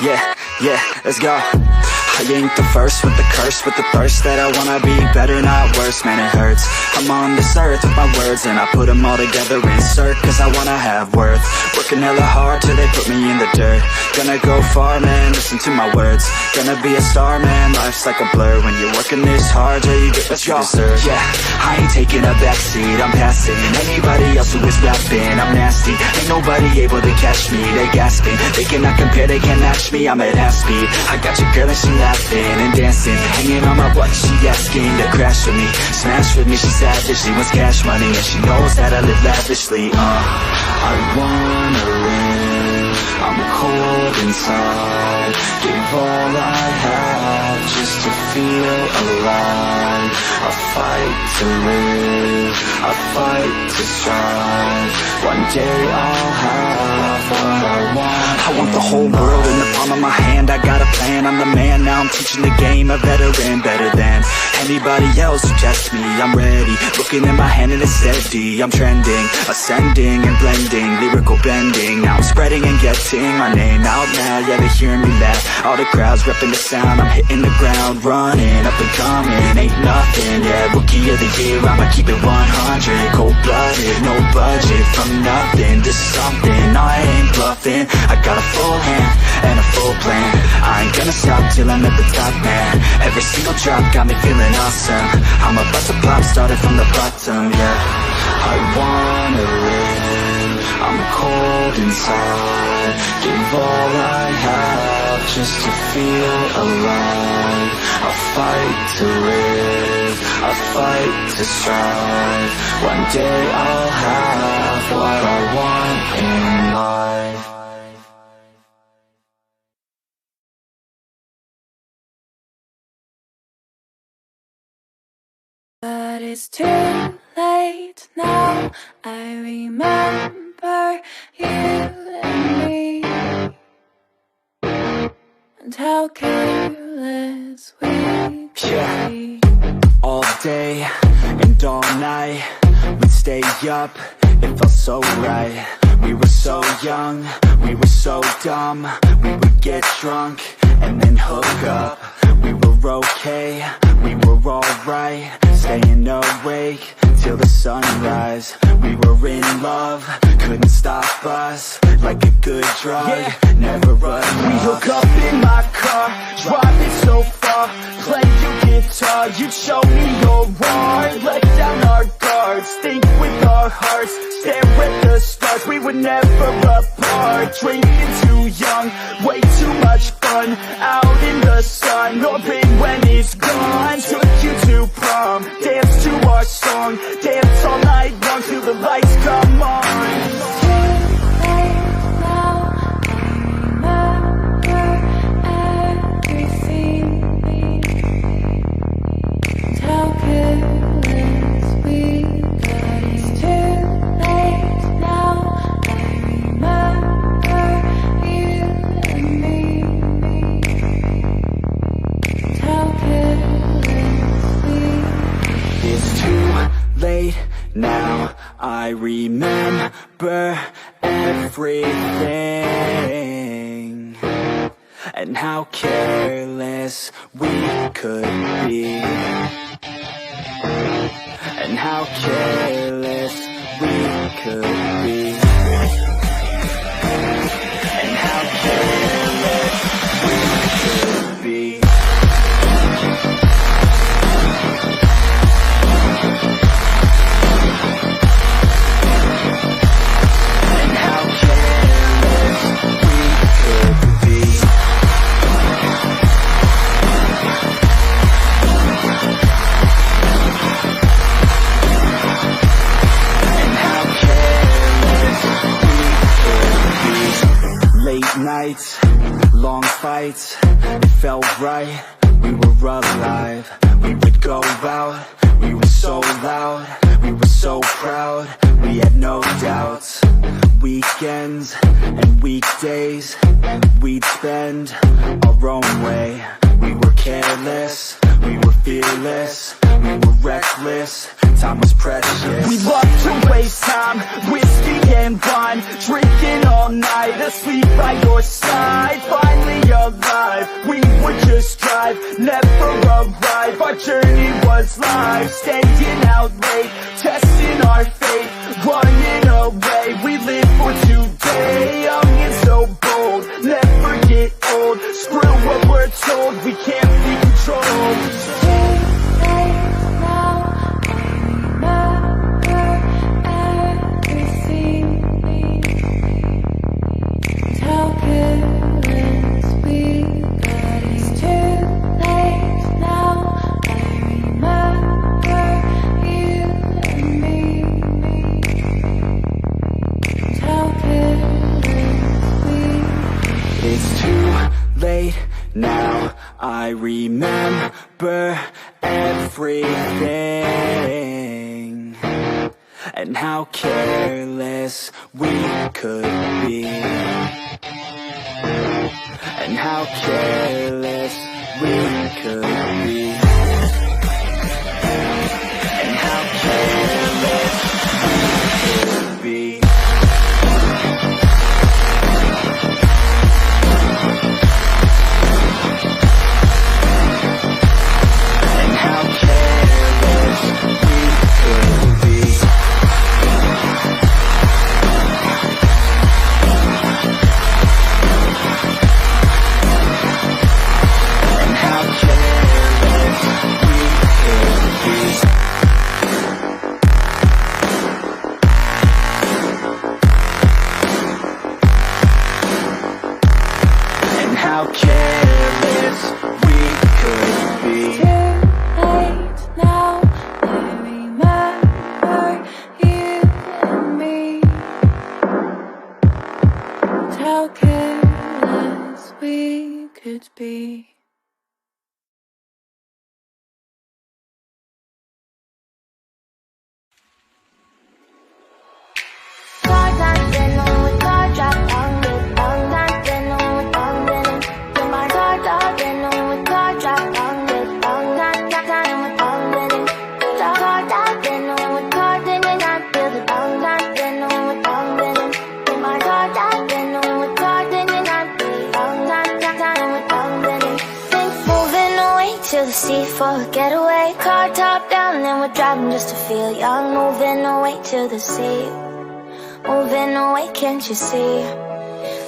Yeah, let's go. I ain't the first with the curse, with the thirst that I wanna be better, not worse, man it hurts. I'm on this earth with my words and I put them all together, insert, cause I wanna have worth. Working hella hard till they put me in the dirt. Gonna go far, man, listen to my words. Gonna be a star, man, life's like a blur. When you're working this hard till you get what you deserve. Yeah, I ain't taking a backseat, I'm passing anybody else who is rapping. I'm nasty, ain't nobody able to catch me. They gasping, they cannot compare, they can't match me. I'm at half speed, I got your girl and she laughing and dancing, hanging on my butt, she asking to crash with me, smash with me, she savage, she wants cash money, and she knows that I live lavishly. I wanna win, I'm cold inside, give all I have just to feel alive. I fight to live, I fight to strive, one day I'll have what I want. I want the whole world in the palm of my hand, I got a plan, I'm the man, now I'm teaching the game, a veteran, better than anybody else who tests me. I'm ready, looking at my hand and it's steady. I'm trending, ascending and blending, lyrical bending. Now I'm spreading and getting my name out now. Yeah, they hearing me laugh, all the crowds repping the sound. I'm hitting the ground, running, up and coming, ain't nothing. Yeah, rookie of the year, I'ma keep it 100. Cold-blooded, no budget, from nothing to something. I ain't bluffing, I got a full hand and a full plan. I ain't gonna stop till I'm at the top, man. Every single drop got me feeling awesome. I'm about to pop, started from the bottom, yeah. I wanna win, I'm cold inside, give all I have just to feel alive. I fight to live, I fight to strive, one day I'll have what I want in life. But it's too late now, I remember you and me, and how careless we could be. All day and all night, we'd stay up, it felt so right. We were so young, we were so dumb. We would get drunk and then hook up. We were okay, we were alright, staying awake till the sunrise. We were in love, couldn't stop us, like a good drug, never run off. We hook up in my car, driving so far, play your guitar, you'd show me your art. Let down our guards, think with our hearts, stare at the stars, we were never apart. Drinking too young, way too much fun, out in the sun, orbit when it's gone. Took you to prom, dance to our song, dance all night long till the lights come on. Now I remember everything, and how careless we could be, and how careless we could be, and how careless we could be. Nights, long fights, it felt right, we were alive. We would go out, we were so loud, we were so proud, we had no doubts. Weekends and weekdays, we'd spend our own way. We were careless, We were fearless, we were reckless, time was precious. We loved to waste time, whiskey and wine, drinking all night, asleep by your side. Finally alive, we would just drive, never arrive. Our journey was life, staying out late, testing our fate, running away. We live for today, young and so bold, never get old. Screw what we're told, we can't be controlled. Now I remember everything, and how careless we could be, and how careless we could be, and how careless we could be. For a getaway, car top down, and we're driving just to feel young. Moving away to the sea, moving away, can't you see?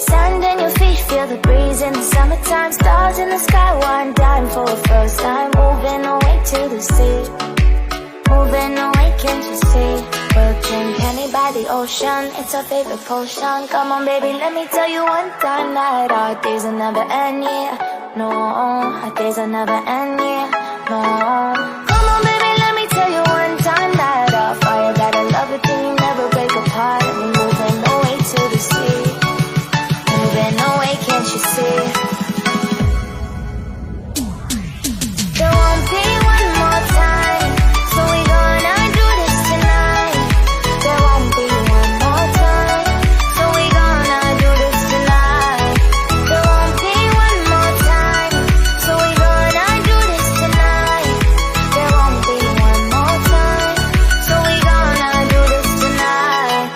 Sand in your feet, feel the breeze in the summertime. Stars in the sky, one dying for a first time. Moving away to the sea, moving away, can't you see? We'll drink honey by the ocean, it's our favorite potion. Come on baby, let me tell you one time that our days will never end, yeah. No, our days will never end, yeah. No. Come on baby, let me tell you one time that our fire got a love it till you never break apart. We're moving away to the sea, moving away, can't you see? There won't be one more time, so we gonna do this tonight. There won't be one more time, so we gonna do this tonight. There won't be one more time, so we gonna do this tonight. There won't be one more time, so we gonna do this tonight.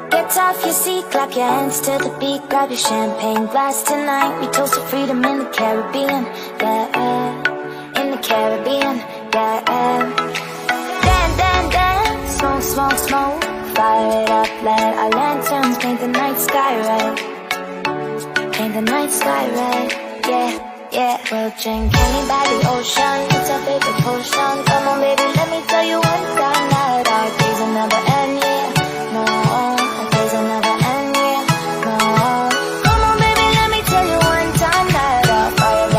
Get off your seat, clap your hands to the beat. Grab your champagne glass tonight. We toast to freedom in the Caribbean, yeah, in the Caribbean, yeah. Dance, dance, dance, smoke, smoke, smoke. Fire it up, let our lanterns paint the night sky red. Paint the night sky red, yeah, yeah. We'll drink honey by the ocean, it's our favorite potion. Come on baby, let me tell you one time that our days will never end, yeah. No, our days will never end, yeah. No. Come on baby, let me tell you one time that our fire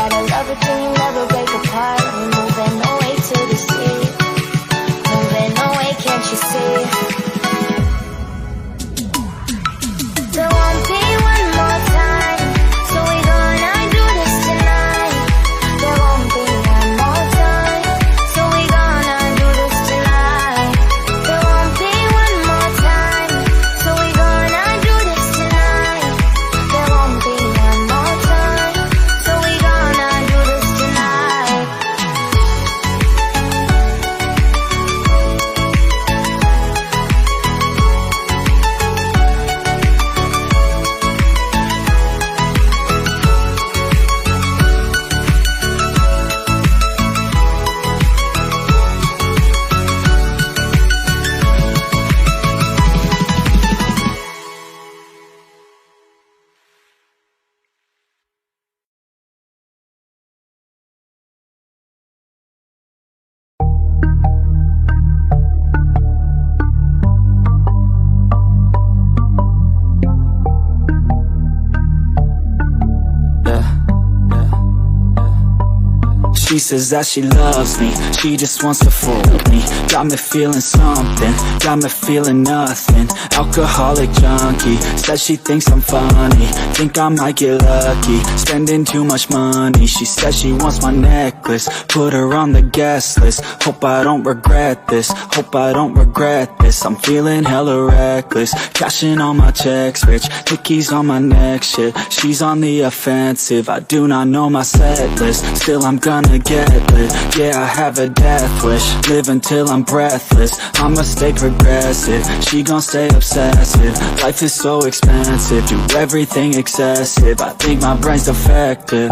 She says that she loves me, she just wants to fool me. Got me feeling something, got me feeling nothing. Alcoholic junkie, says she thinks I'm funny. Think I might get lucky, spending too much money. She says she wants my necklace, put her on the guest list. Hope I don't regret this, hope I don't regret this. I'm feeling hella reckless, cashing all my checks rich. Hickeys on my neck, shit, she's on the offensive. I do not know my set list, still I'm gonna get lit. Yeah, I have a death wish, live until I'm breathless. I'ma stay progressive, she gon' stay obsessive. Life is so expensive, do everything excessive. I think my brain's defective,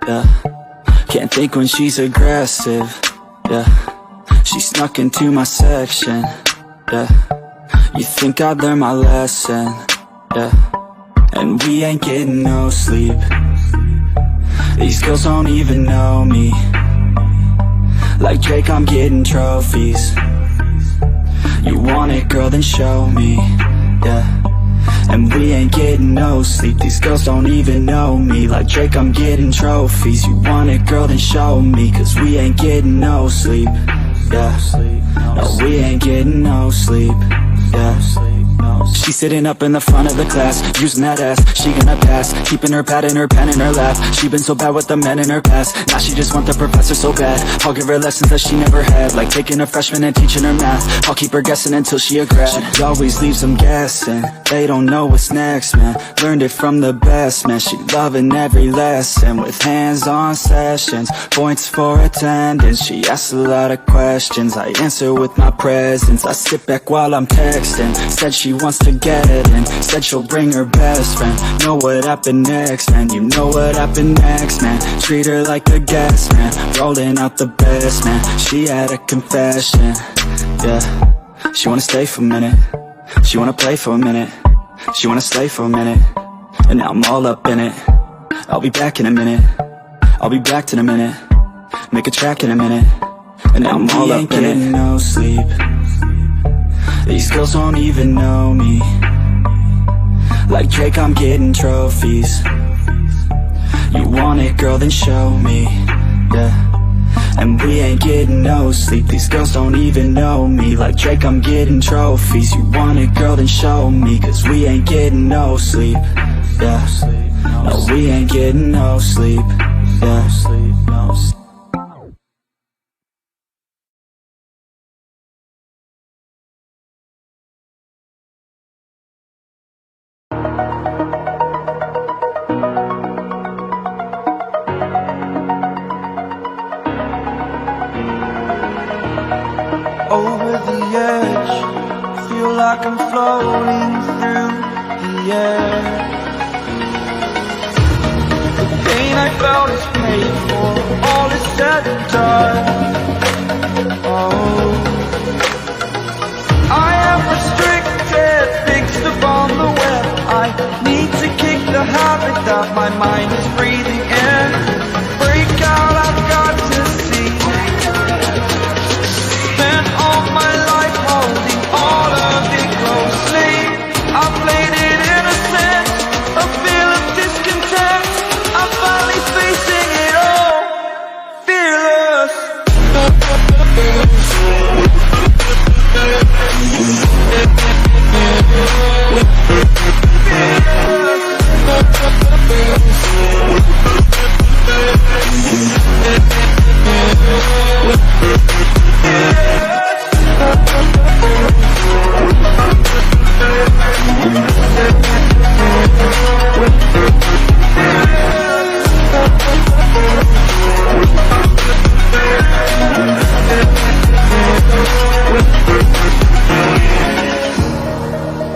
yeah. Can't think when she's aggressive, yeah. She snuck into my section, yeah. You think I'd learn my lesson, yeah. And we ain't getting no sleep. These girls don't even know me. Like Drake, I'm getting trophies. You want it, girl, then show me, yeah. And we ain't getting no sleep. These girls don't even know me. Like Drake, I'm getting trophies. You want it, girl, then show me. Cause we ain't getting no sleep, yeah. No, we ain't getting no sleep, yeah. She's sitting up in the front of the class, using that ass, she gonna pass. Keeping her pad and her pen in her lap. She been so bad with the men in her past. Now she just want the professor so bad. I'll give her lessons that she never had, like taking a freshman and teaching her math. I'll keep her guessing until she a grad. She always leaves them guessing, they don't know what's next, man. Learned it from the best, man. She loving every lesson, with hands-on sessions, points for attendance. She asks a lot of questions, I answer with my presence. I sit back while I'm texting, said she wants to get in, said she'll bring her best friend. Know what happened next, man, you know what happened next, man. Treat her like a guest, man, rolling out the best, man. She had a confession, yeah. She wanna stay for a minute, she wanna play for a minute, she wanna slay for a minute, and now I'm all up in it. I'll be back in a minute, I'll be back in a minute, make a track in a minute, and now I'm all up in it. No sleep, these girls don't even know me. Like Drake, I'm getting trophies. You want it, girl, then show me, yeah. And we ain't getting no sleep. These girls don't even know me. Like Drake, I'm getting trophies. You want it, girl, then show me. Cause we ain't getting no sleep, yeah. No, we ain't getting no sleep, yeah. Over the edge, feel like I'm floating through the air. The pain I felt is paid for, all is said and done. Oh, I am restricted, fixed upon the web. I need to kick the habit that my mind is breathing in. Break out, I've got to see. Spent all my life holding all of it closely. I played it innocent, a feel of discontent. I'm finally facing it all, fearless.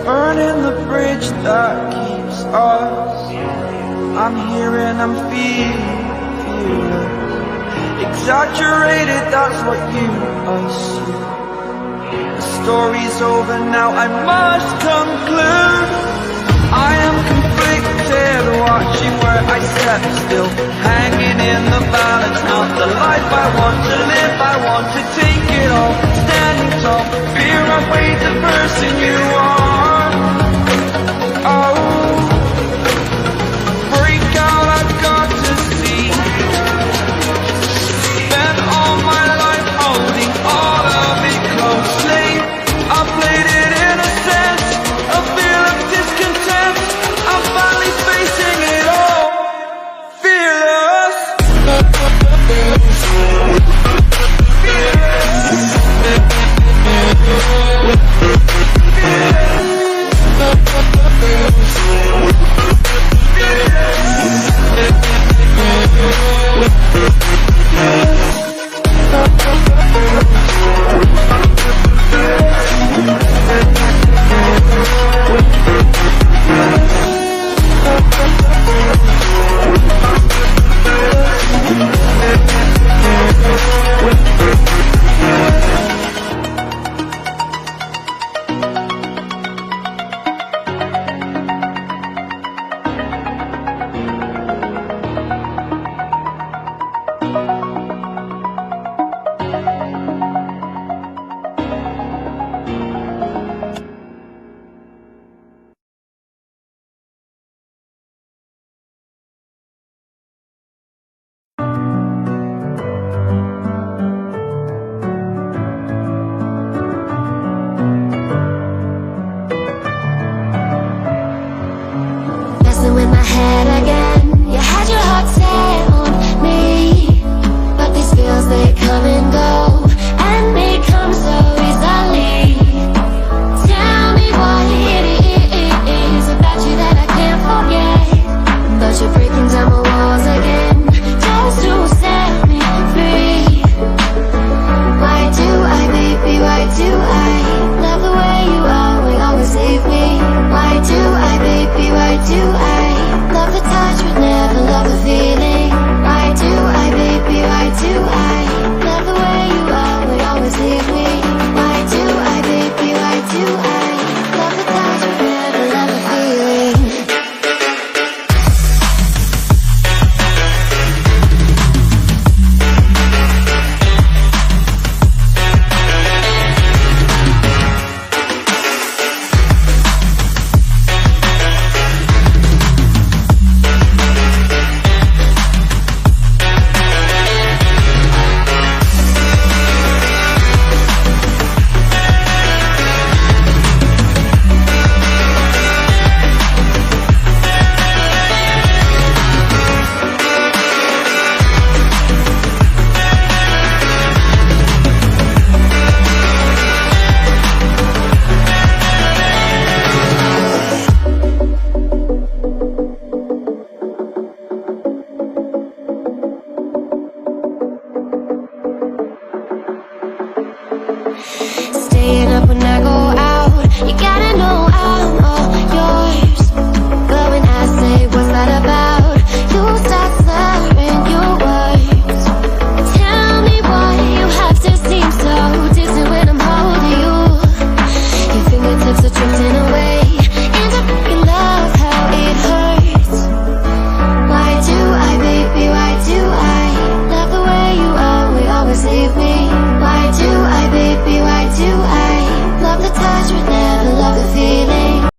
Burning the bridge that keeps us. I'm here and I'm feeling exaggerated, that's what you assume. The story's over now, I must conclude. I am conflicted, watching where I step still, hanging in the balance. Not the life I want to live, I want to take it all. Standing tall, fear I weighed the person you are.